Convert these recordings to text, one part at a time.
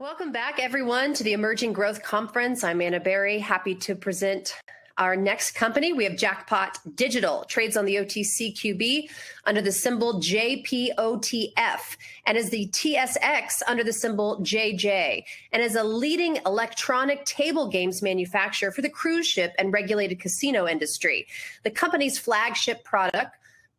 Welcome back, everyone, to the Emerging Growth Conference. I'm Anna Berry, happy to present our next company. We have Jackpot Digital, trades on the OTCQB under the symbol JPOTF, and is the TSX under the symbol JJ, and is a leading electronic table games manufacturer for the cruise ship and regulated casino industry. The company's flagship product,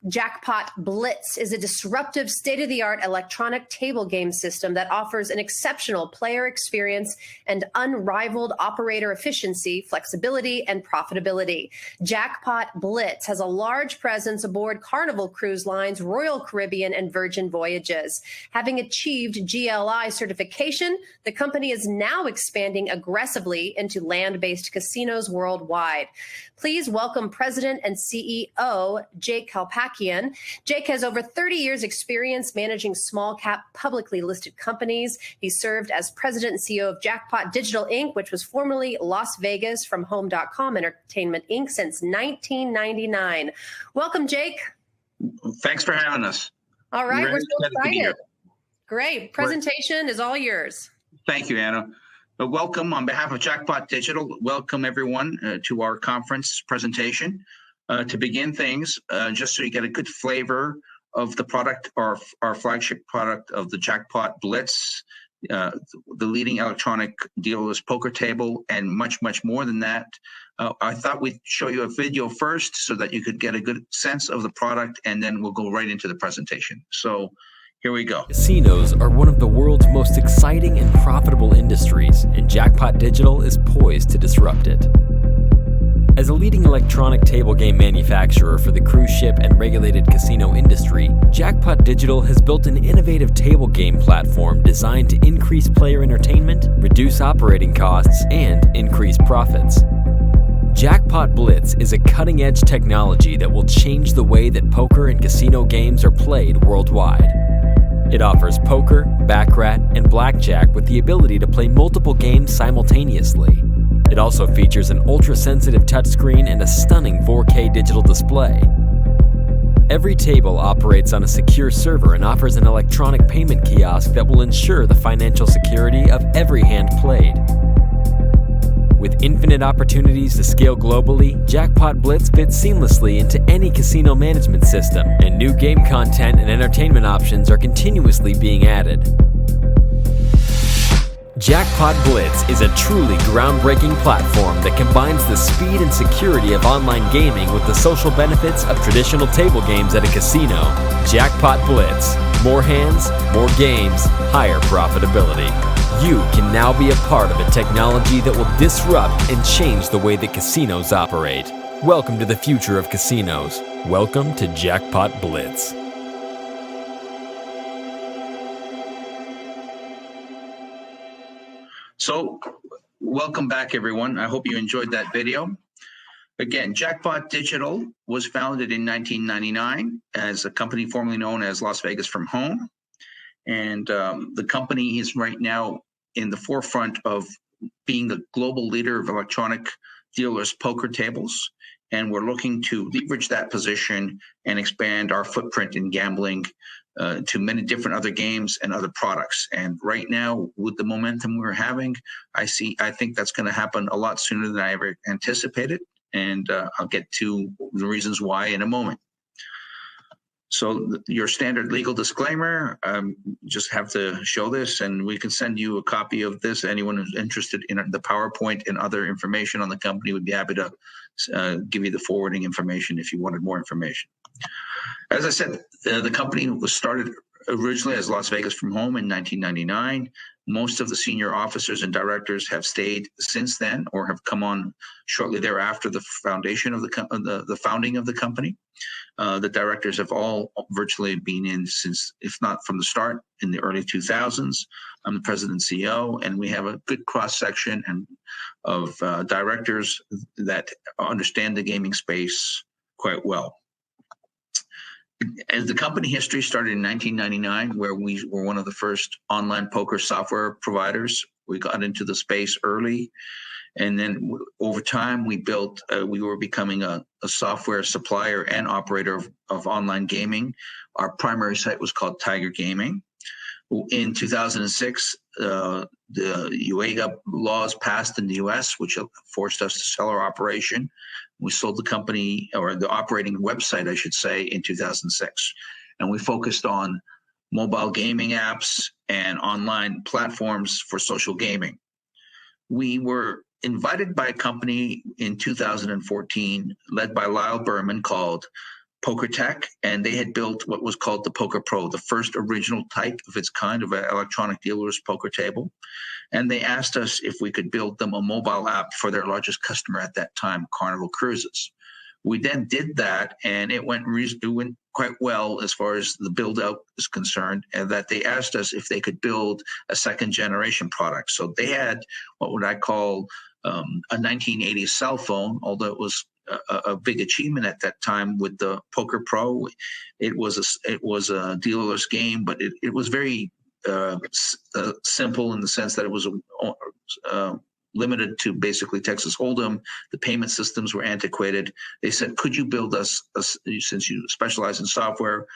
Jackpot Blitz, is a disruptive, state-of-the-art electronic table game system that offers an exceptional player experience and unrivaled operator efficiency, flexibility, and profitability. Jackpot Blitz has a large presence aboard Carnival Cruise Line's Royal Caribbean and Virgin Voyages. Having achieved GLI certification, the company is now expanding aggressively into land-based casinos worldwide. Please welcome President and CEO Jay Kalpakian. Jake has over 30 years experience managing small cap publicly listed companies. He served as president and CEO of Jackpot Digital Inc, which was formerly Las Vegas from Home.com Entertainment Inc since 1999. Welcome, Jake. Thanks for having us. All right, we're so excited. Great. Presentation is all yours. Thank you, Anna. Welcome on behalf of Jackpot Digital. Welcome everyone to our conference presentation. To begin things, just so you get a good flavor of the product, our flagship product of the Jackpot Blitz, the leading electronic dealerless poker table, and much more than that. I thought we'd show you a video first so that you could get a good sense of the product, and then we'll go right into the presentation. So here we go. Casinos are one of the world's most exciting and profitable industries, and Jackpot Digital is poised to disrupt it. As a leading electronic table game manufacturer for the cruise ship and regulated casino industry, Jackpot Digital has built an innovative table game platform designed to increase player entertainment, reduce operating costs, and increase profits. Jackpot Blitz is a cutting-edge technology that will change the way that poker and casino games are played worldwide. It offers poker, baccarat, and blackjack with the ability to play multiple games simultaneously. It also features an ultra-sensitive touchscreen and a stunning 4K digital display. Every table operates on a secure server and offers an electronic payment kiosk that will ensure the financial security of every hand played. With infinite opportunities to scale globally, Jackpot Blitz fits seamlessly into any casino management system, and new game content and entertainment options are continuously being added. Jackpot Blitz is a truly groundbreaking platform that combines the speed and security of online gaming with the social benefits of traditional table games at a casino. Jackpot Blitz. More hands, more games, higher profitability. You can now be a part of a technology that will disrupt and change the way that casinos operate. Welcome to the future of casinos. Welcome to Jackpot Blitz. So, welcome back, everyone. I hope you enjoyed that video. Again, Jackpot Digital was founded in 1999 as a company formerly known as Las Vegas from Home. And the company is right now in the forefront of being the global leader of electronic dealers poker tables. And we're looking to leverage that position and expand our footprint in gambling to many different other games and other products. And right now, with the momentum we're having, I think that's going to happen a lot sooner than I ever anticipated. And I'll get to the reasons why in a moment. So your standard legal disclaimer, just have to show this, and we can send you a copy of this. Anyone who's interested in the PowerPoint and other information on the company would be happy to give you the forwarding information if you wanted more information. As I said, the company was started originally as Las Vegas from Home in 1999. Most of the senior officers and directors have stayed since then or have come on shortly thereafter the foundation of the founding of the company. The directors have all virtually been in since, if not from the start, in the early 2000s. I'm the president and CEO, and we have a good cross-section of directors that understand the gaming space quite well. As the company history started in 1999, where we were one of the first online poker software providers. We got into the space early, and then over time we built. We were becoming a software supplier and operator of online gaming. Our primary site was called Tiger Gaming. In 2006, the UAGA laws passed in the U.S., which forced us to sell our operation. We sold the company, or the operating website, I should say, in 2006. And we focused on mobile gaming apps and online platforms for social gaming. We were invited by a company in 2014, led by Lyle Berman, called Poker Tech, and they had built what was called the Poker Pro, the first original type of its kind of an electronic dealer's poker table. And they asked us if we could build them a mobile app for their largest customer at that time, Carnival Cruises. We then did that, and it went quite well as far as the build-out is concerned, and that they asked us if they could build a second-generation product. So they had what would I call a 1980s cell phone, although it was a big achievement at that time with the Poker Pro. It was a dealerless game, but it was very simple in the sense that it was limited to basically Texas Hold'em. The payment systems were antiquated. They said, could you build us, since you specialize in software,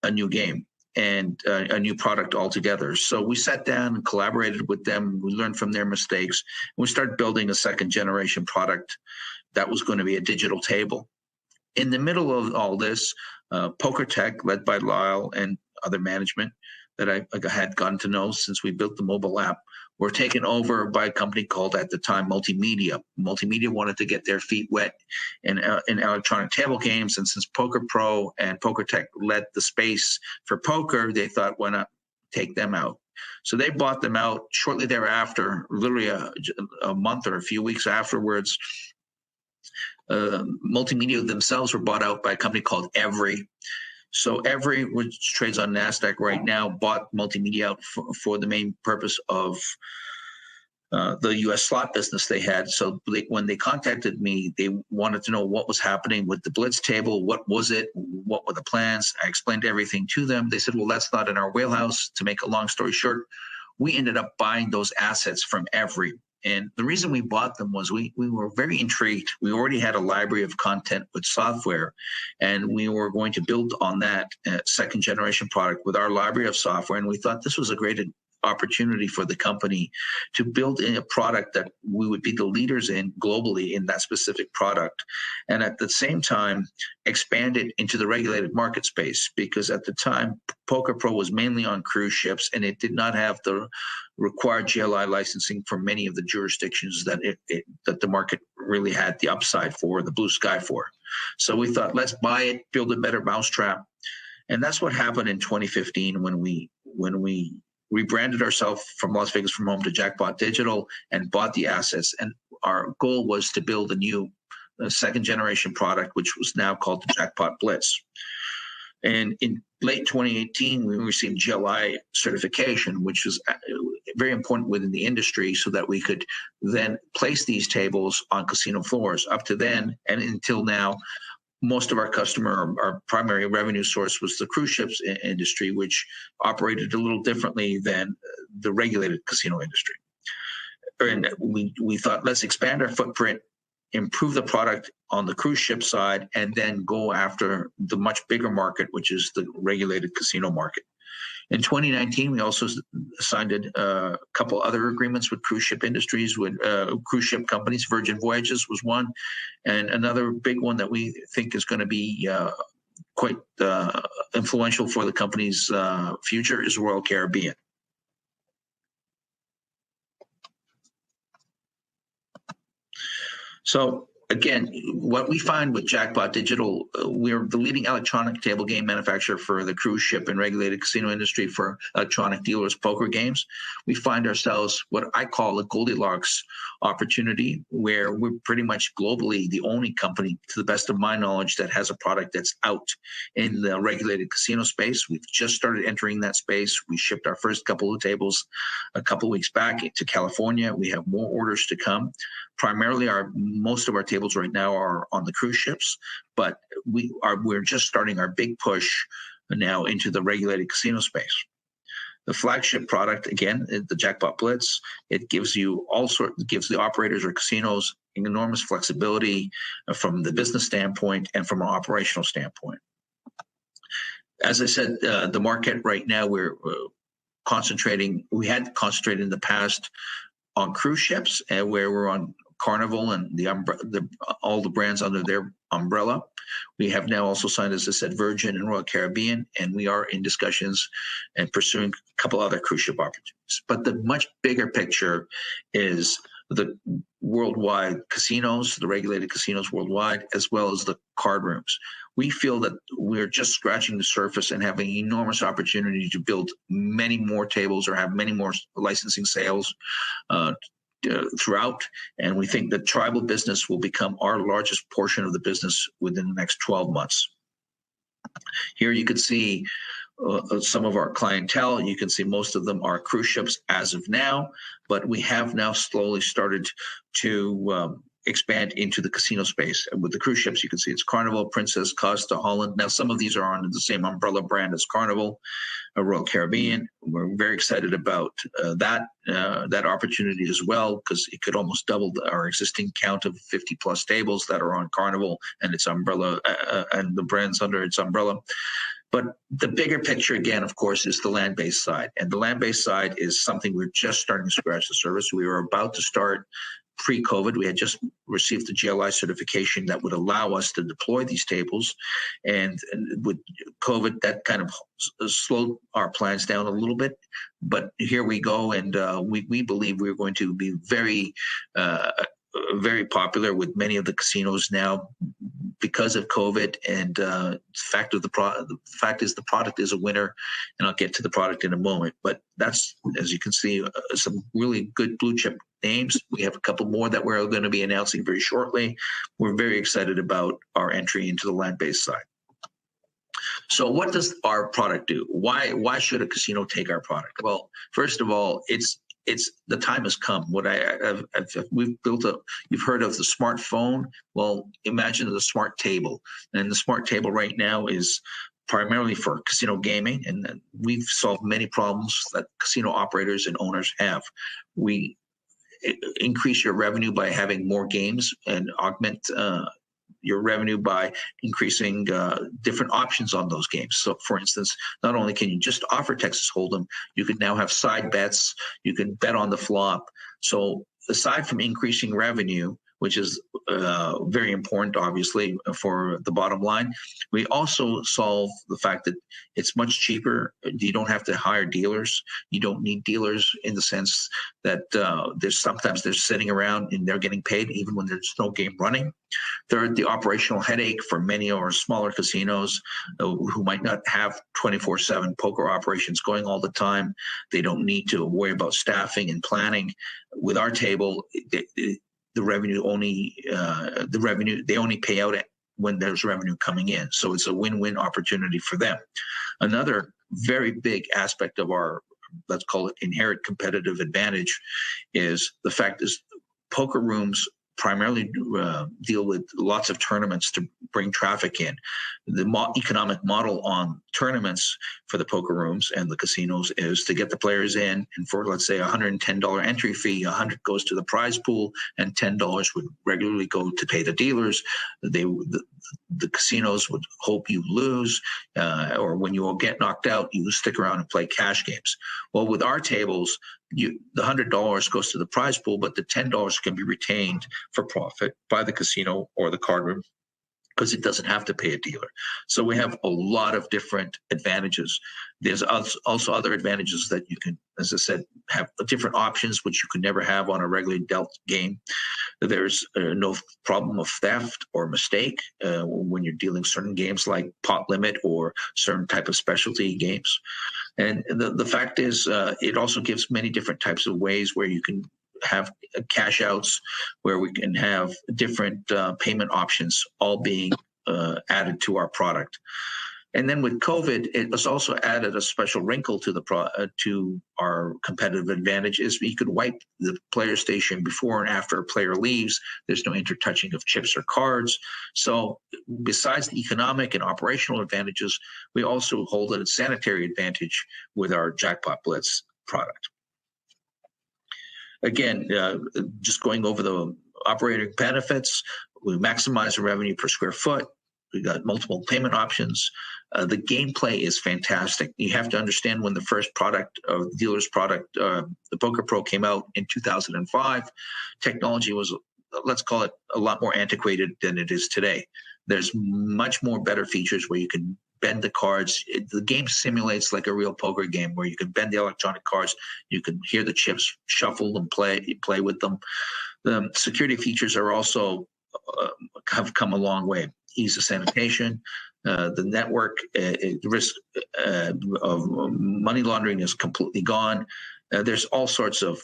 a new game and a new product altogether? So we sat down and collaborated with them. We learned from their mistakes. And we started building a second generation product that was going to be a digital table. In the middle of all this, Poker Tech, led by Lyle and other management that I had gotten to know since we built the mobile app, were taken over by a company called, at the time, Multimedia. Multimedia wanted to get their feet wet in electronic table games, and since Poker Pro and Poker Tech led the space for poker, they thought, why not take them out? So they bought them out shortly thereafter, literally a month or a few weeks afterwards. Multimedia themselves were bought out by a company called Every. So Every, which trades on NASDAQ right now, bought Multimedia out for the main purpose of the U.S. slot business they had. So when they contacted me, they wanted to know what was happening with the Blitz table. What was it? What were the plans? I explained everything to them. They said, well, that's not in our wheelhouse. To make a long story short, we ended up buying those assets from Every. And the reason we bought them was we were very intrigued. We already had a library of content with software, and we were going to build on that second generation product with our library of software. And we thought this was a great opportunity for the company to build in a product that we would be the leaders in globally in that specific product, and at the same time expand it into the regulated market space, because at the time Poker Pro was mainly on cruise ships and it did not have the required GLI licensing for many of the jurisdictions that that the market really had the upside for, the blue sky for. So we thought, let's buy it, build a better mousetrap. And that's what happened in 2015 when we rebranded ourselves from Las Vegas from Home to Jackpot Digital and bought the assets. And our goal was to build a new second generation product, which was now called the Jackpot Blitz. And in late 2018, we received GLI certification, which was very important within the industry, so that we could then place these tables on casino floors. Up to then and until now, most of our our primary revenue source was the cruise ships industry, which operated a little differently than the regulated casino industry. And we thought, let's expand our footprint, improve the product on the cruise ship side, and then go after the much bigger market, which is the regulated casino market. In 2019, we also signed a couple other agreements with cruise ship industries, with cruise ship companies. Virgin Voyages was one, and another big one that we think is going to be quite influential for the company's future is Royal Caribbean. So again, what we find with Jackpot Digital, we're the leading electronic table game manufacturer for the cruise ship and regulated casino industry for electronic dealers poker games. We find ourselves what I call a Goldilocks opportunity, where we're pretty much globally the only company, to the best of my knowledge, that has a product that's out in the regulated casino space. We've just started entering that space. We shipped our first couple of tables a couple of weeks back to California. We have more orders to come. Primarily, most of our tables right now are on the cruise ships, but we're just starting our big push now into the regulated casino space. The flagship product, again, the Jackpot Blitz, it gives the operators or casinos enormous flexibility from the business standpoint and from an operational standpoint. As I said, the market right now, we're we had concentrated in the past on cruise ships, and where we're on Carnival and all the brands under their umbrella. We have now also signed, as I said, Virgin and Royal Caribbean, and we are in discussions and pursuing a couple other cruise ship opportunities. But the much bigger picture is the worldwide casinos, the regulated casinos worldwide, as well as the card rooms. We feel that we're just scratching the surface and having enormous opportunity to build many more tables or have many more licensing sales throughout. And we think that tribal business will become our largest portion of the business within the next 12 months. Here you can see some of our clientele. You can see most of them are cruise ships as of now, but we have now slowly started to expand into the casino space. And with the cruise ships, you can see it's Carnival, Princess, Costa, Holland. Now, some of these are under the same umbrella brand as Carnival, Royal Caribbean. We're very excited about that opportunity as well, because it could almost double our existing count of 50 plus tables that are on Carnival and its umbrella and the brands under its umbrella. But the bigger picture, again, of course, is the land-based side. And the land-based side is something we're just starting to scratch the surface. We were about to start pre-COVID. We had just received the GLI certification that would allow us to deploy these tables. And with COVID, that kind of slowed our plans down a little bit. But here we go. And we believe we're going to be very popular with many of the casinos now because of COVID. And the fact is the product is a winner, and I'll get to the product in a moment. But that's, as you can see, some really good blue chip names. We have a couple more that we're going to be announcing very shortly. We're very excited about our entry into the land-based side. So what does our product do? Why should a casino take our product? Well, first of all, it's the time has come. We've built you've heard of the smartphone. Well, imagine the smart table. And the smart table right now is primarily for casino gaming. And we've solved many problems that casino operators and owners have. We increase your revenue by having more games and augment your revenue by increasing different options on those games. So, for instance, not only can you just offer Texas Hold'em, you can now have side bets. You can bet on the flop. So, aside from increasing revenue, which is very important, obviously, for the bottom line, we also solve the fact that it's much cheaper. You don't have to hire dealers. You don't need dealers in the sense that sometimes they're sitting around and they're getting paid even when there's no game running. Third, the operational headache for many of our smaller casinos who might not have 24/7 poker operations going all the time. They don't need to worry about staffing and planning. With our table, the revenue they only pay out when there's revenue coming in. So it's a win-win opportunity for them. Another very big aspect of our, let's call it inherent competitive advantage, is the fact is poker rooms primarily deal with lots of tournaments to bring traffic in. The economic model on tournaments for the poker rooms and the casinos is to get the players in, and for, let's say, $110 entry fee, $100 goes to the prize pool, and $10 would regularly go to pay the dealers. The casinos would hope you lose, or when you will get knocked out, you stick around and play cash games. Well, with our tables, the $100 goes to the prize pool, but the $10 can be retained for profit by the casino or the card room, because it doesn't have to pay a dealer. So we have a lot of different advantages. There's also other advantages that you can, as I said, have different options, which you could never have on a regularly dealt game. There's no problem of theft or mistake when you're dealing certain games like pot limit or certain type of specialty games. And the fact is, it also gives many different types of ways where you can have cash outs, where we can have different payment options all being added to our product. And then with COVID, it was also added a special wrinkle to our competitive advantage, is we could wipe the player station before and after a player leaves. There's no intertouching of chips or cards. So besides the economic and operational advantages, we also hold a sanitary advantage with our Jackpot Blitz product. Again, just going over the operating benefits, we maximize the revenue per square foot. We got multiple payment options. The gameplay is fantastic. You have to understand when the first product, the dealer's product, the Poker Pro came out in 2005, technology was, let's call it, a lot more antiquated than it is today. There's much more better features where you can bend the cards. The game simulates like a real poker game where you can bend the electronic cards. You can hear the chips shuffle and play with them. The security features are also have come a long way. Ease of sanitation, the network, the risk of money laundering is completely gone. There's all sorts of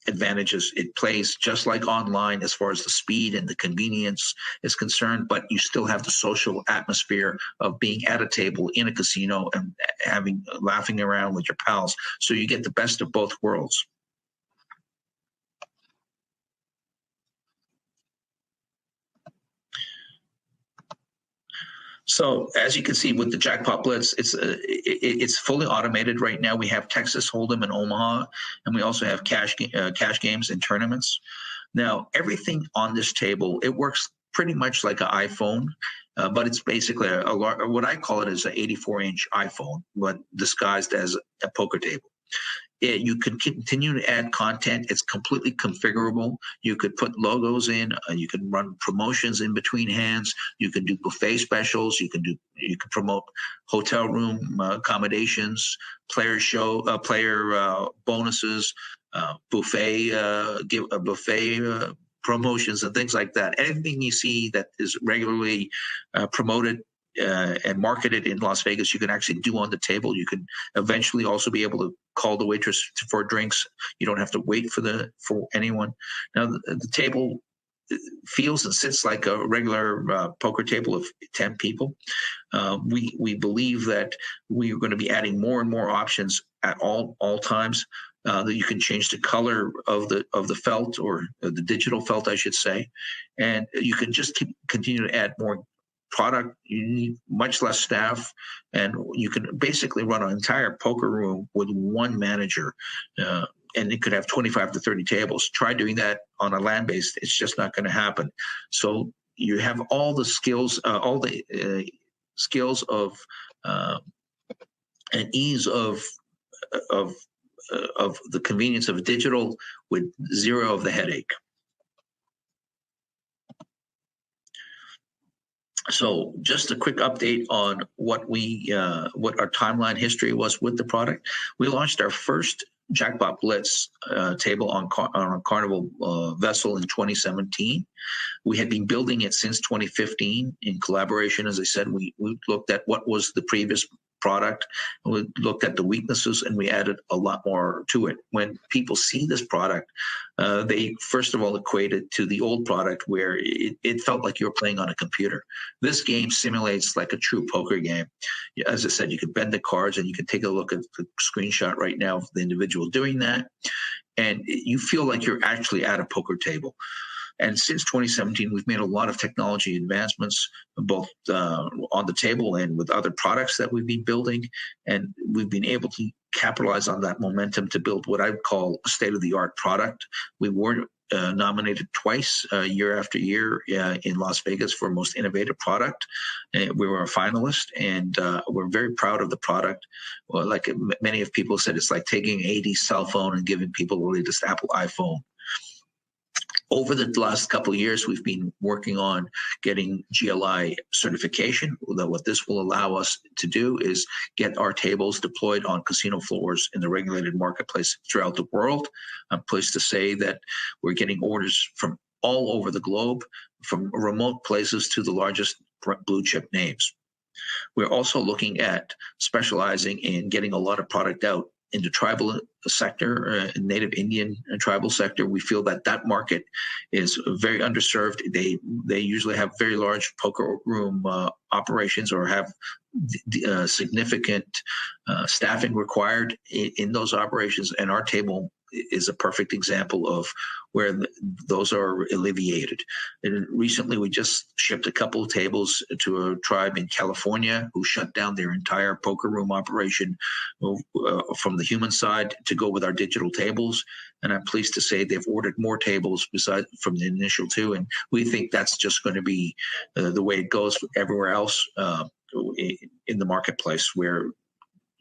advantages. It plays just like online as far as the speed and the convenience is concerned, but you still have the social atmosphere of being at a table in a casino and laughing around with your pals. So you get the best of both worlds. So as you can see with the Jackpot Blitz, it's fully automated right now. We have Texas Hold'em in Omaha, and we also have cash games and tournaments. Now, everything on this table, it works pretty much like an iPhone, but it's basically what I call it is an 84-inch iPhone, but disguised as a poker table. You can continue to add content. It's completely configurable. You could put logos in. You can run promotions in between hands. You can do buffet specials. You can promote hotel room accommodations, player bonuses, buffet promotions, and things like that. Anything you see that is regularly promoted and marketed in Las Vegas, you can actually do on the table. You can eventually also be able to call the waitress for drinks. You don't have to wait for anyone. Now the table feels and sits like a regular poker table of 10 people. We believe that we are going to be adding more and more options at all times. That you can change the color of the felt, or the digital felt, I should say, and you can just continue to add more product. You need much less staff, and you can basically run an entire poker room with one manager, and it could have 25 to 30 tables. Try doing that on a land-based; it's just not going to happen. So you have all the skills, skills of and ease of the convenience of digital with zero of the headache. So just a quick update on what our timeline history was with the product. We launched our first Jackpot Blitz table on a Carnival vessel in 2017. We had been building it since 2015 in collaboration. As I said, we looked at what was the previous product, and we looked at the weaknesses, and we added a lot more to it. When people see this product, they first of all equate it to the old product, where it felt like you were playing on a computer. This game simulates like a true poker game. As I said, you can bend the cards, and you can take a look at the screenshot right now of the individual doing that, and you feel like you're actually at a poker table. And since 2017, we've made a lot of technology advancements, both on the table and with other products that we've been building. And we've been able to capitalize on that momentum to build what I would call a state-of-the-art product. We were nominated twice, year after year, in Las Vegas for Most Innovative Product. We were a finalist, and we're very proud of the product. Well, like many of people said, it's like taking an 80s cell phone and giving people the latest Apple iPhone. Over the last couple of years, we've been working on getting GLI certification. What this will allow us to do is get our tables deployed on casino floors in the regulated marketplace throughout the world. I'm pleased to say that we're getting orders from all over the globe, from remote places to the largest blue chip names. We're also looking at specializing in getting a lot of product out into tribal sector, Native Indian and tribal sector. We feel that that market is very underserved. They usually have very large poker room operations, or have significant staffing required in those operations. And our table is a perfect example of where those are alleviated. And recently, we just shipped a couple of tables to a tribe in California who shut down their entire poker room operation from the human side to go with our digital tables. And I'm pleased to say they've ordered more tables besides from the initial two. And we think that's just going to be the way it goes everywhere else in the marketplace, where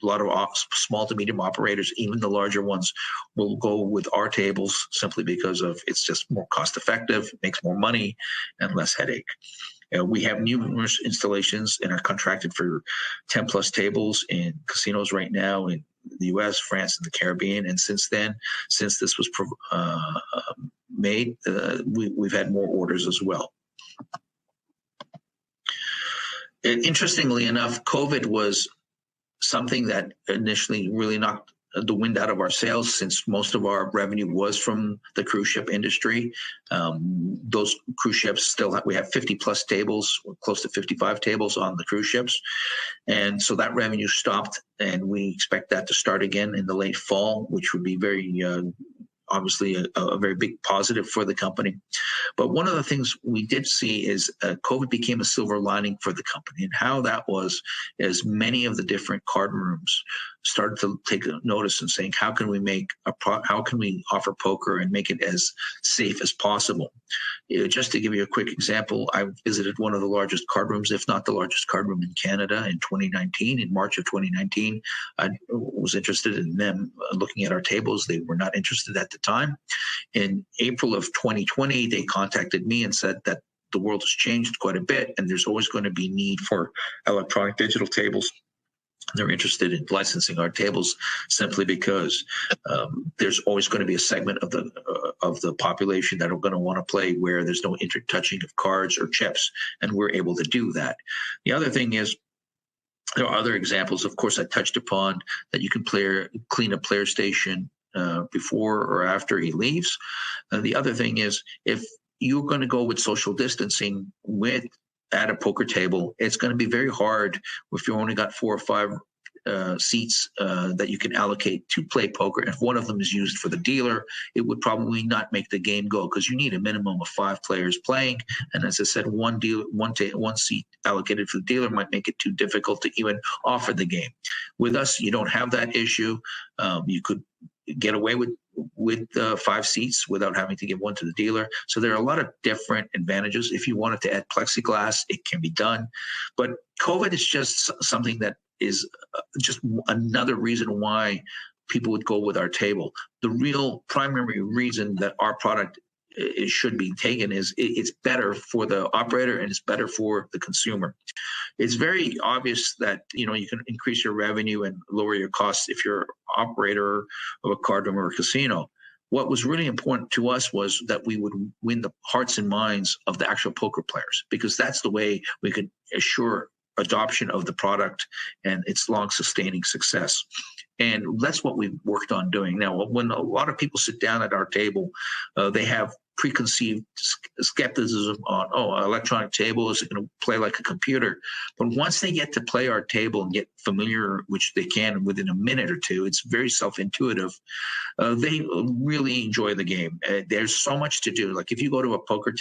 a lot of small to medium operators, even the larger ones, will go with our tables simply because of it's just more cost effective, makes more money, and less headache. We have numerous installations and are contracted for 10 plus tables in casinos right now in the U.S., France, and the Caribbean. And since this was made, we've had more orders as well. And interestingly enough, COVID was something that initially really knocked the wind out of our sails, since most of our revenue was from the cruise ship industry. Those cruise ships we have 50 plus tables, close to 55 tables on the cruise ships. And so that revenue stopped, and we expect that to start again in the late fall, which would be very, obviously a very big positive for the company. But one of the things we did see is COVID became a silver lining for the company, and how that was as many of the different card rooms started to take notice and saying, how can we offer poker and make it as safe as possible? Just to give you a quick example, I visited one of the largest card rooms, if not the largest card room in Canada in 2019. In March of 2019, I was interested in them looking at our tables. They were not interested at the time. In April of 2020, they contacted me and said that the world has changed quite a bit, and there's always going to be need for electronic digital tables. They're interested in licensing our tables simply because there's always going to be a segment of the population that are going to want to play where there's no intertouching of cards or chips, and we're able to do that. The other thing is, there are other examples, of course, I touched upon, that you can clean a player station before or after he leaves. The other thing is, if you're going to go with social distancing at a poker table, it's going to be very hard if you only got 4 or 5 seats that you can allocate to play poker. If one of them is used for the dealer, it would probably not make the game go, because you need a minimum of 5 players playing. And as I said, one seat allocated for the dealer might make it too difficult to even offer the game. With us, you don't have that issue. You could get away with 5 seats without having to give one to the dealer. So there are a lot of different advantages. If you wanted to add plexiglass, it can be done. But COVID is just something that is just another reason why people would go with our table. The real primary reason that our product should be taken is it's better for the operator and it's better for the consumer. It's very obvious that you can increase your revenue and lower your costs if you're an operator of a card room or a casino. What was really important to us was that we would win the hearts and minds of the actual poker players, because that's the way we could assure adoption of the product and its long sustaining success. And that's what we've worked on doing. Now, when a lot of people sit down at our table, they have preconceived skepticism on, electronic table, is it going to play like a computer? But once they get to play our table and get familiar, which they can within a minute or two, it's very self-intuitive. They really enjoy the game. There's so much to do. Like if you go to a poker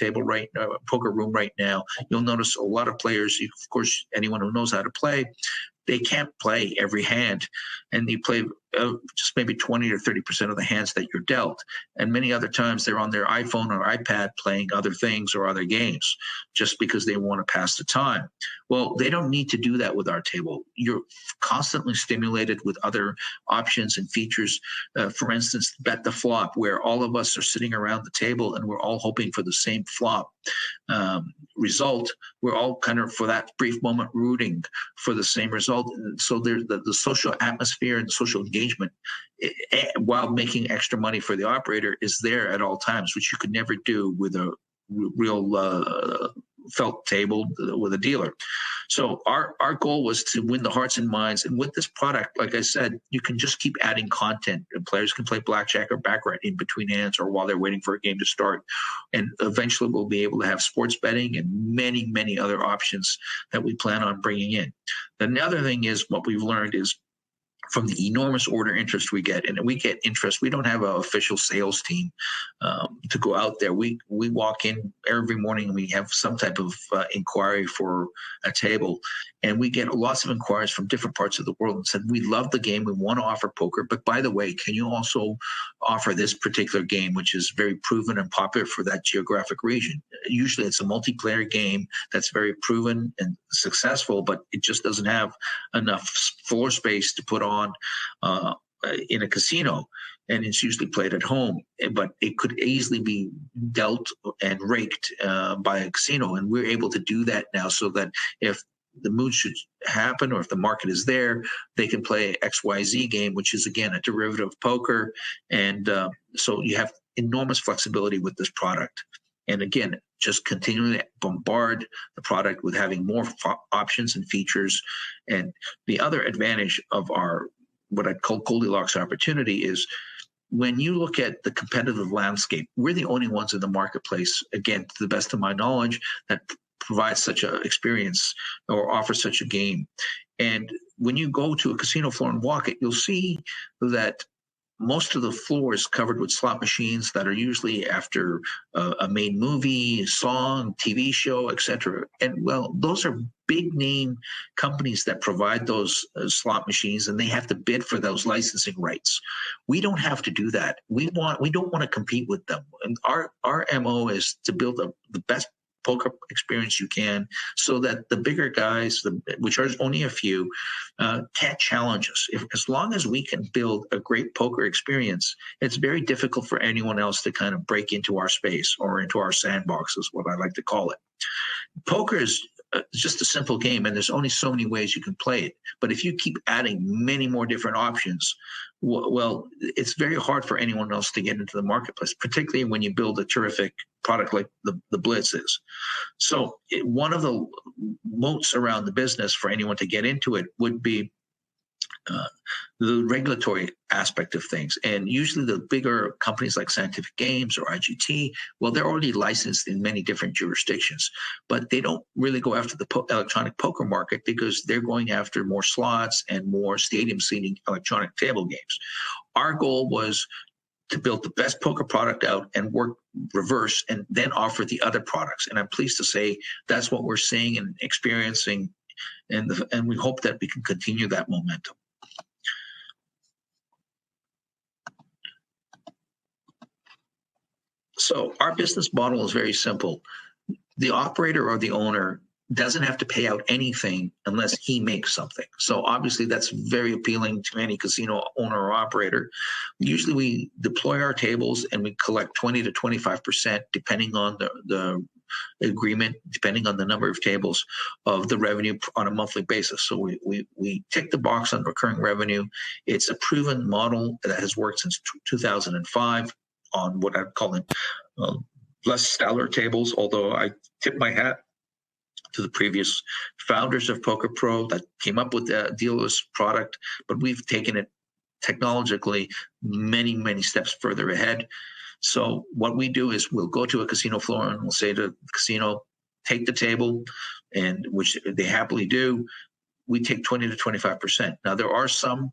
room right now, you'll notice a lot of players. Of course, anyone who knows how to play, they can't play every hand, and you play just maybe 20 or 30% of the hands that you're dealt. And many other times they're on their iPhone or iPad playing other things or other games just because they want to pass the time. Well, they don't need to do that with our table. You're constantly stimulated with other options and features. For instance, bet the flop, where all of us are sitting around the table and we're all hoping for the same flop result. We're all kind of, for that brief moment, rooting for the same result. So there's the social atmosphere and social engagement while making extra money for the operator is there at all times, which you could never do with a real felt table with a dealer. So our goal was to win the hearts and minds. And with this product, like I said, you can just keep adding content, and players can play blackjack or baccarat in between hands or while they're waiting for a game to start. And eventually we'll be able to have sports betting and many, many other options that we plan on bringing in. Then the other thing is, what we've learned is, from the enormous order interest we get. And we get interest. We don't have an official sales team to go out there. We walk in every morning and we have some type of inquiry for a table. And we get lots of inquiries from different parts of the world and said, we love the game. We want to offer poker. But by the way, can you also offer this particular game, which is very proven and popular for that geographic region? Usually it's a multiplayer game that's very proven and successful, but it just doesn't have enough floor space to put on in a casino. And it's usually played at home, but it could easily be dealt and raked by a casino. And we're able to do that now, so that if the mood should happen, or if the market is there, they can play XYZ game, which is, again, a derivative of poker. And so you have enormous flexibility with this product. And again, just continually bombard the product with having more options and features. And the other advantage of our, what I'd call Goldilocks opportunity, is when you look at the competitive landscape, we're the only ones in the marketplace, again, to the best of my knowledge, that provides such an experience or offers such a game. And when you go to a casino floor and walk it, you'll see that most of the floor is covered with slot machines that are usually after a main movie, song, TV show, etc. And well, those are big name companies that provide those slot machines, and they have to bid for those licensing rights. We don't have to do that. We don't want to compete with them. And our MO is to build the best poker experience you can, so that the bigger guys, which are only a few, can't challenge us. As long as we can build a great poker experience, it's very difficult for anyone else to kind of break into our space or into our sandbox, is what I like to call it. Poker is just a simple game, and there's only so many ways you can play it. But if you keep adding many more different options, well, it's very hard for anyone else to get into the marketplace, particularly when you build a terrific product like the Blitz is. So one of the moats around the business for anyone to get into it would be the regulatory aspect of things. And usually the bigger companies like Scientific Games or IGT, well, they're already licensed in many different jurisdictions, but they don't really go after the electronic poker market, because they're going after more slots and more stadium seating electronic table games. Our goal was to build the best poker product out and work reverse, and then offer the other products. And I'm pleased to say that's what we're seeing and experiencing, and we hope that we can continue that momentum. So our business model is very simple. The operator or the owner doesn't have to pay out anything unless he makes something. So obviously that's very appealing to any casino owner or operator. Usually we deploy our tables and we collect 20 to 25%, depending on the agreement, depending on the number of tables, of the revenue on a monthly basis. So we tick the box on recurring revenue. It's a proven model that has worked since 2005 on what I'm calling less stellar tables, although I tip my hat to the previous founders of Poker Pro that came up with the dealerless product, but we've taken it technologically many, many steps further ahead. So what we do is we'll go to a casino floor and we'll say to the casino, take the table, and which they happily do. We take 20 to 25%. Now, there are some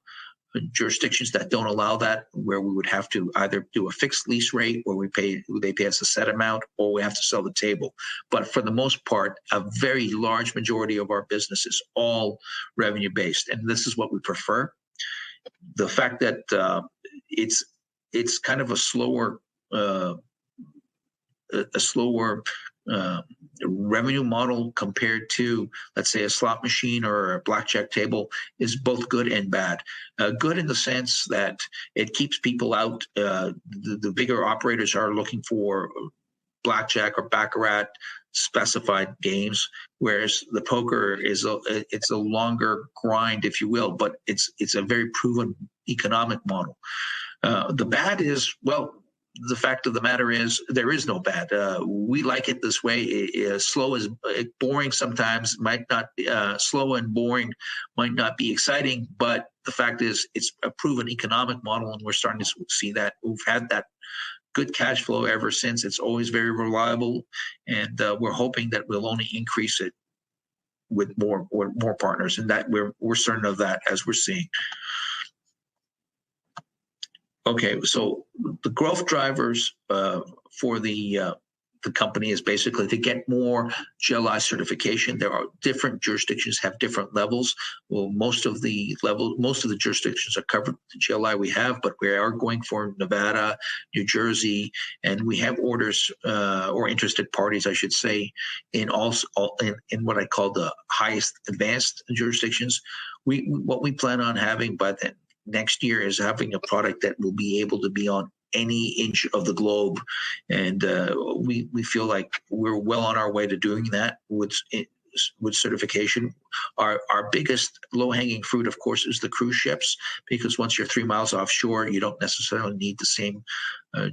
jurisdictions that don't allow that, where we would have to either do a fixed lease rate, or they pay us a set amount, or we have to sell the table. But for the most part, a very large majority of our business is all revenue based, and this is what we prefer. The fact that it's kind of a slower revenue model compared to, let's say, a slot machine or a blackjack table is both good and bad. Good in the sense that it keeps people out. The bigger operators are looking for blackjack or baccarat specified games, whereas the poker is it's a longer grind, if you will, but it's a very proven economic model. The bad is, well, the fact of the matter is there is no bad. We like it this way. Slow is boring sometimes. Might not slow and boring might not be exciting, but the fact is it's a proven economic model, and we're starting to see that. We've had that good cash flow ever since. It's always very reliable, and we're hoping that we'll only increase it with more partners, and that we're certain of that as we're seeing. Okay, so the growth drivers for the company is basically to get more GLI certification. There are different jurisdictions have different levels. Well, most of the jurisdictions are covered with the GLI we have, but we are going for Nevada, New Jersey, and we have orders or interested parties, I should say, in what I call the highest advanced jurisdictions. What we plan on having by the next year is having a product that will be able to be on any inch of the globe, and we feel like we're well on our way to doing that with certification. Our biggest low-hanging fruit, of course, is the cruise ships, because once you're 3 miles offshore, you don't necessarily need the same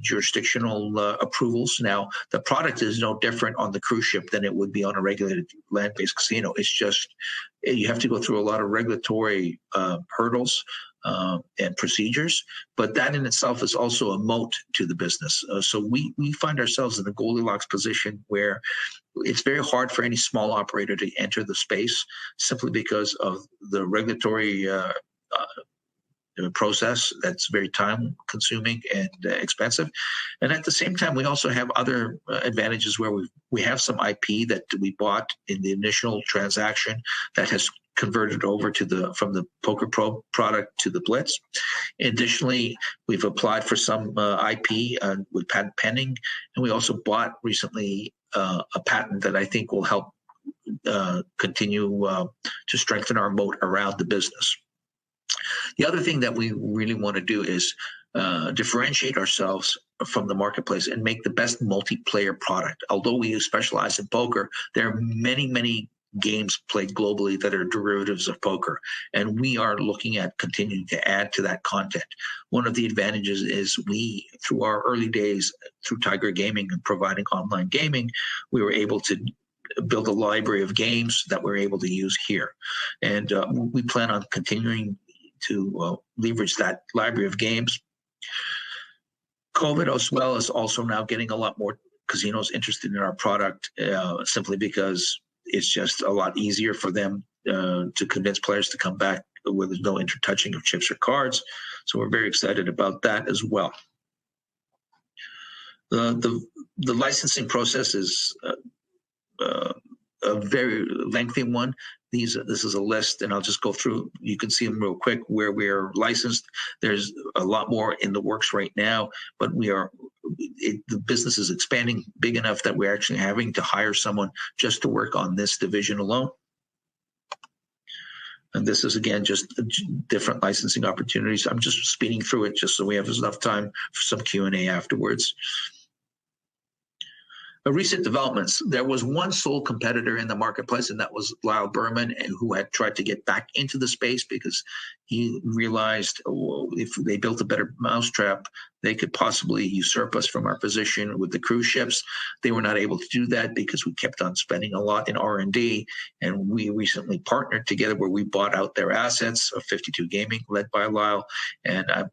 jurisdictional approvals. Now, the product is no different on the cruise ship than it would be on a regulated land-based casino. It's just you have to go through a lot of regulatory hurdles and procedures, but that in itself is also a moat to the business. So we find ourselves in a Goldilocks position where it's very hard for any small operator to enter the space simply because of the regulatory process that's very time consuming and expensive. And at the same time, we also have other advantages where we have some IP that we bought in the initial transaction that has converted over from the Poker Pro product to the Blitz. Additionally, we've applied for some IP with patent pending, and we also bought recently a patent that I think will help continue to strengthen our moat around the business. The other thing that we really want to do is differentiate ourselves from the marketplace and make the best multiplayer product. Although we specialize in poker, there are many games played globally that are derivatives of poker, and we are looking at continuing to add to that content. One of the advantages is we, through our early days, through Tiger Gaming and providing online gaming, we were able to build a library of games that we're able to use here. And we plan on continuing to leverage that library of games. COVID, as well, is also now getting a lot more casinos interested in our product, simply because it's just a lot easier for them to convince players to come back where there's no intertouching of chips or cards. So we're very excited about that as well. The licensing process is a very lengthy one. This is a list, and I'll just go through. You can see them real quick where we're licensed. There's a lot more in the works right now, but the business is expanding big enough that we're actually having to hire someone just to work on this division alone. And this is, again, just different licensing opportunities. I'm just speeding through it just so we have enough time for some Q&A afterwards. Recent developments. There was one sole competitor in the marketplace, and that was Lyle Berman, who had tried to get back into the space because he realized if they built a better mousetrap, they could possibly usurp us from our position with the cruise ships. They were not able to do that because we kept on spending a lot in R&D, and we recently partnered together where we bought out their assets of 52 Gaming, led by Lyle, and I'm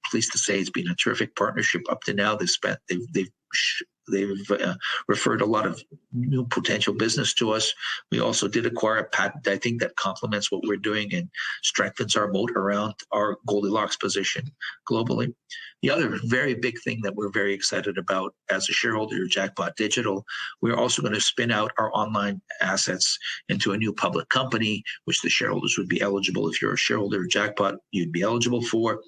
pleased to say it's been a terrific partnership up to now. They've referred a lot of new potential business to us. We also did acquire a patent, I think, that complements what we're doing and strengthens our moat around our Goldilocks position globally. The other very big thing that we're very excited about as a shareholder of Jackpot Digital, we're also going to spin out our online assets into a new public company, which the shareholders would be eligible. If you're a shareholder of Jackpot, you'd be eligible for.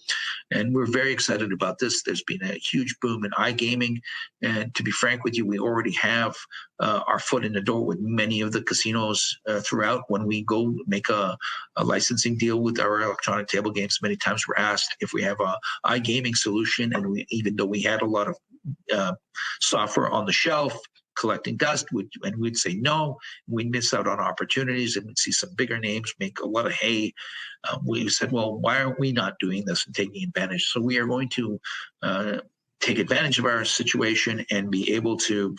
And we're very excited about this. There's been a huge boom in iGaming. And to be frank with you, we already have our foot in the door with many of the casinos throughout. When we go make a licensing deal with our electronic table games, many times we're asked if we have a iGaming solution. And even though we had a lot of software on the shelf collecting dust, and we'd say no, we'd miss out on opportunities, and we'd see some bigger names make a lot of hay. We said, well, why aren't we not doing this and taking advantage? So we are going to take advantage of our situation and be able to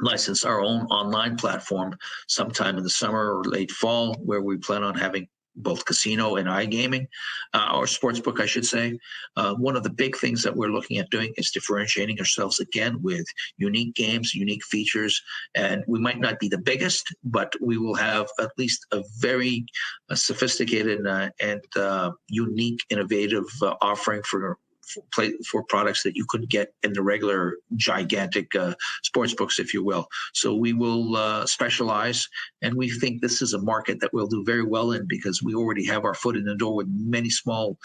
license our own online platform sometime in the summer or late fall, where we plan on having both casino and iGaming, or sportsbook, I should say. One of the big things that we're looking at doing is differentiating ourselves again with unique games, unique features, and we might not be the biggest, but we will have at least a very sophisticated and unique, innovative offering for for products that you couldn't get in the regular gigantic sports books, if you will. So we will specialize, and we think this is a market that we'll do very well in because we already have our foot in the door with many small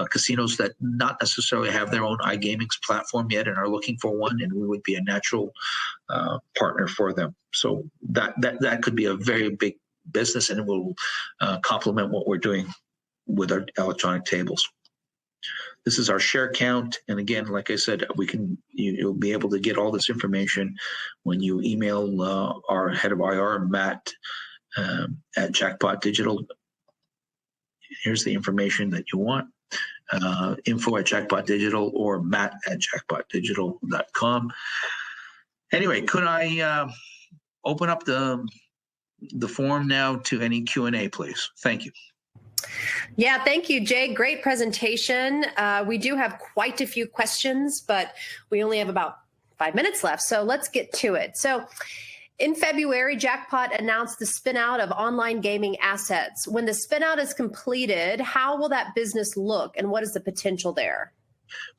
casinos that not necessarily have their own iGaming platform yet and are looking for one, and we would be a natural partner for them. So that could be a very big business, and it will complement what we're doing with our electronic tables. This is our share count, and again, like I said, you'll be able to get all this information when you email our head of IR, Matt, at Jackpot Digital. Here's the information that you want. Info at Jackpot Digital or Matt at jackpotdigital.com. Anyway, could I open up the forum now to any Q&A, please? Thank you. Yeah, thank you, Jay. Great presentation. We do have quite a few questions, but we only have about 5 minutes left, so let's get to it. So in February, Jackpot announced the spin-out of online gaming assets. When the spin-out is completed, how will that business look, and what is the potential there?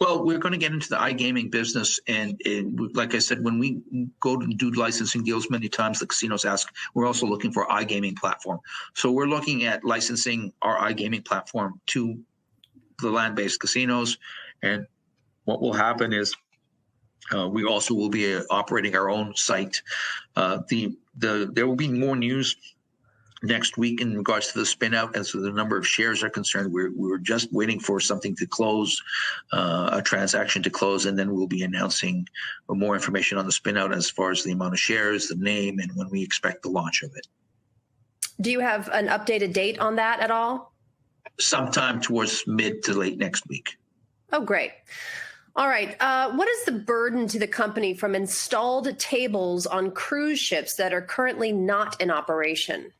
Well, we're going to get into the iGaming business, and like I said, when we go to do licensing deals, many times the casinos ask, we're also looking for iGaming platform. So we're looking at licensing our iGaming platform to the land-based casinos, and what will happen is we also will be operating our own site. There will be more news next week in regards to the spin out as to the number of shares are concerned. We're just waiting for something to close, a transaction to close, and then we'll be announcing more information on the spin out as far as the amount of shares, the name, and when we expect the launch of it. Do you have an updated date on that at all? Sometime towards mid to late next week. Oh, great. All right. What is the burden to the company from installed tables on cruise ships that are currently not in operation?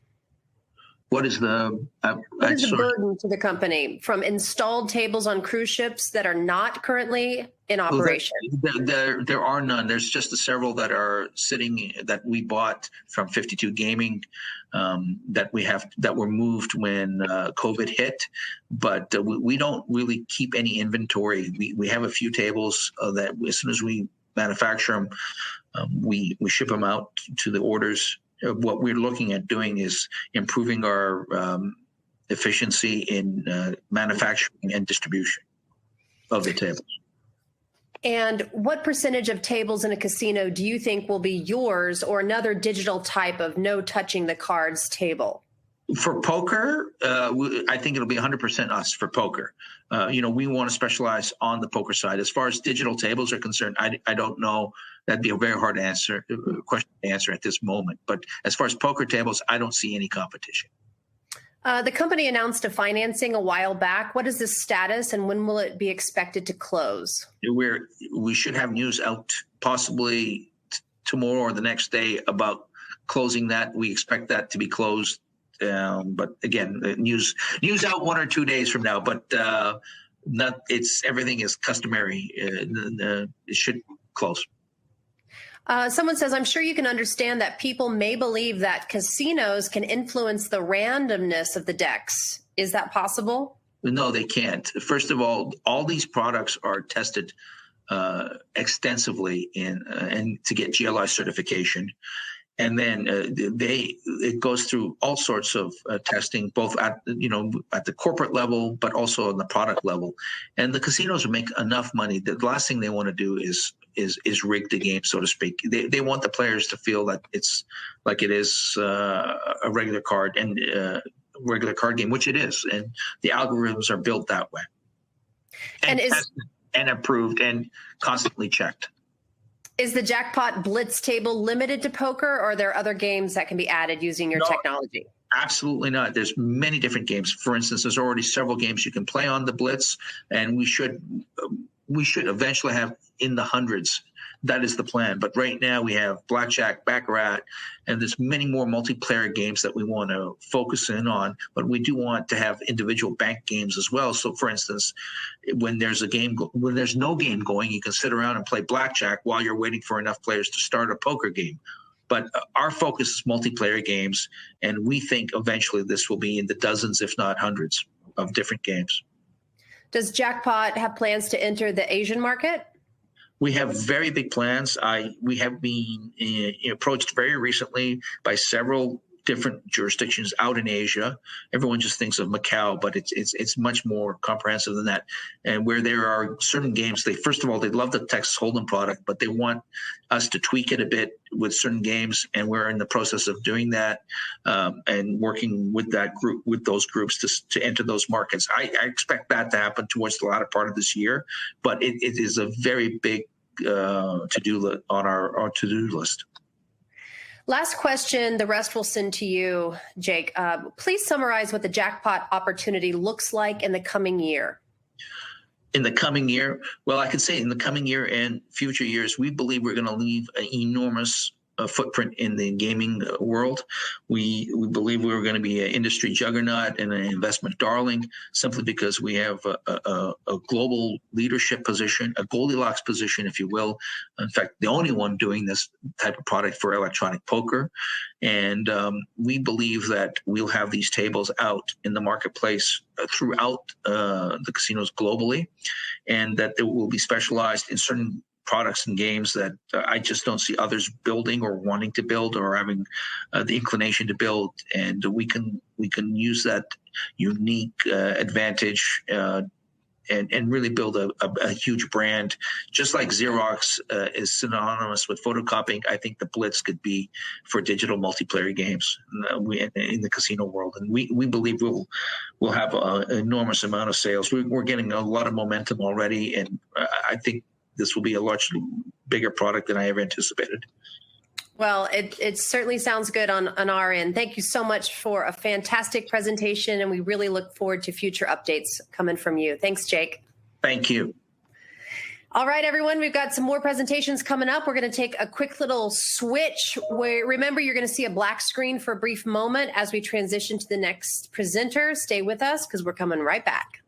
What is the burden to the company from installed tables on cruise ships that are not currently in operation? There are none. There's just several that are sitting that we bought from 52 Gaming that were moved when COVID hit, but we don't really keep any inventory. We have a few tables that as soon as we manufacture them, we ship them out to the orders. What we're looking at doing is improving our efficiency in manufacturing and distribution of the tables. And what percentage of tables in a casino do you think will be yours or another digital type of no touching the cards table? For poker, I think it'll be 100% us for poker. We want to specialize on the poker side. As far as digital tables are concerned, I don't know. That'd be a very hard question to answer at this moment. But as far as poker tables, I don't see any competition. The company announced a financing a while back. What is the status, and when will it be expected to close? We should have news out possibly tomorrow or the next day about closing that. We expect that to be closed. But again, news out 1 or 2 days from now. But everything is customary. It should close. Someone says, I'm sure you can understand that people may believe that casinos can influence the randomness of the decks. Is that possible? No, they can't. First of all these products are tested extensively and to get GLI certification. And then it goes through all sorts of testing, both at the corporate level, but also on the product level. And the casinos make enough money that the last thing they want to do is rig the game, so to speak. They want the players to feel that it's like it is a regular card and regular card game, which it is. And the algorithms are built that way, and tested and approved and constantly checked. Is the Jackpot Blitz table limited to poker, or are there other games that can be added using your technology? Absolutely not. There's many different games. For instance, there's already several games you can play on the Blitz, and we should eventually have in the hundreds. That is the plan. But right now we have blackjack, baccarat, and there's many more multiplayer games that we want to focus in on. But we do want to have individual bank games as well. So, for instance, when there's no game going, you can sit around and play blackjack while you're waiting for enough players to start a poker game. But our focus is multiplayer games, and we think eventually this will be in the dozens, if not hundreds, of different games. Does Jackpot have plans to enter the Asian market? We have very big plans. We have been approached very recently by several different jurisdictions out in Asia. Everyone just thinks of Macau, but it's much more comprehensive than that. And where there are certain games, they love the Texas Hold'em product, but they want us to tweak it a bit with certain games, and we're in the process of doing that and working with those groups to enter those markets. I expect that to happen towards the latter part of this year, but it is a very big to-do on our to-do list. Last question, the rest we'll send to you, Jake. Please summarize what the Jackpot opportunity looks like in the coming year. In the coming year, well, I could say in the coming year and future years, we believe we're going to leave an enormous footprint in the gaming world. We believe we're going to be an industry juggernaut and an investment darling, simply because we have a global leadership position, a Goldilocks position, if you will. In fact, the only one doing this type of product for electronic poker. And we believe that we'll have these tables out in the marketplace throughout the casinos globally, and that they will be specialized in certain products and games that I just don't see others building or wanting to build or having the inclination to build. And we can use that unique advantage and really build a huge brand. Just like Xerox is synonymous with photocopying, I think the Blitz could be for digital multiplayer games in the casino world. And we believe we'll have an enormous amount of sales. We're getting a lot of momentum already, and I think this will be a much bigger product than I ever anticipated. Well, it certainly sounds good on our end. Thank you so much for a fantastic presentation, and we really look forward to future updates coming from you. Thanks, Jake. Thank you. All right, everyone, we've got some more presentations coming up. We're going to take a quick little switch where, remember, you're going to see a black screen for a brief moment as we transition to the next presenter. Stay with us because we're coming right back.